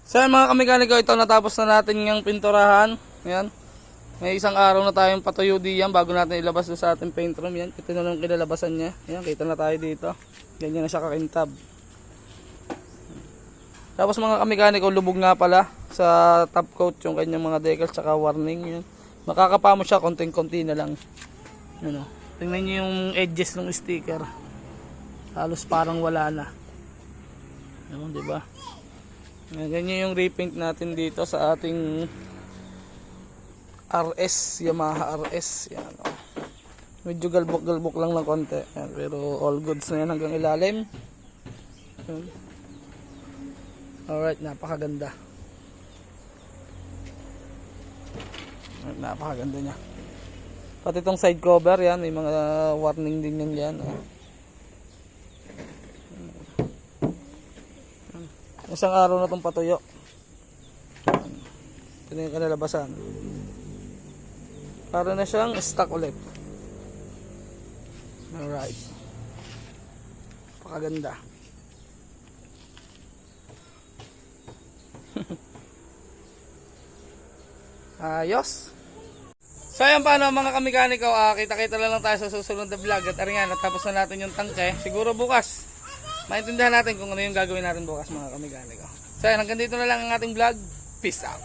So yan mga kamekaniko, ito natapos na natin yung pinturahan. Yan. May isang araw na tayong patuyo diyan bago natin ilabas sa ating paint room. Yan. Ito na lang kinalabasan niya. Yan, kita na tayo dito. Ganyan na siya kakintab. Tapos mga kamekaniko, lubog nga pala sa top coat yung kanyang mga decals tsaka warning. Yan. Makakapa mo siya konting-konti na lang. Yan, tingnan niyo yung edges ng sticker. Halos parang wala na. Yan, di ba? Ganyan yung repaint natin dito sa ating RS, Yamaha RS. Yan, oh. Medyo galbok-galbok lang ng konti. Yan, pero all goods na yan hanggang ilalim. Yan. Alright, napakaganda. Alright, napakaganda niya. Pati itong side cover, yan, may mga warning din yan yan. Oh. Isang araw na itong patuyo. Ito na yung kanalabasan. Para na siyang stock ulit. Alright. Pakaganda. Ayos. So ayan, paano mga kamekaniko, kita-kita lang tayo sa susunod na vlog. At ayan, natapos na natin yung tangke. Siguro bukas maintindihan natin kung ano yung gagawin natin bukas mga kamekaniko. So ayan, hanggang dito na lang ang ating vlog. Peace out.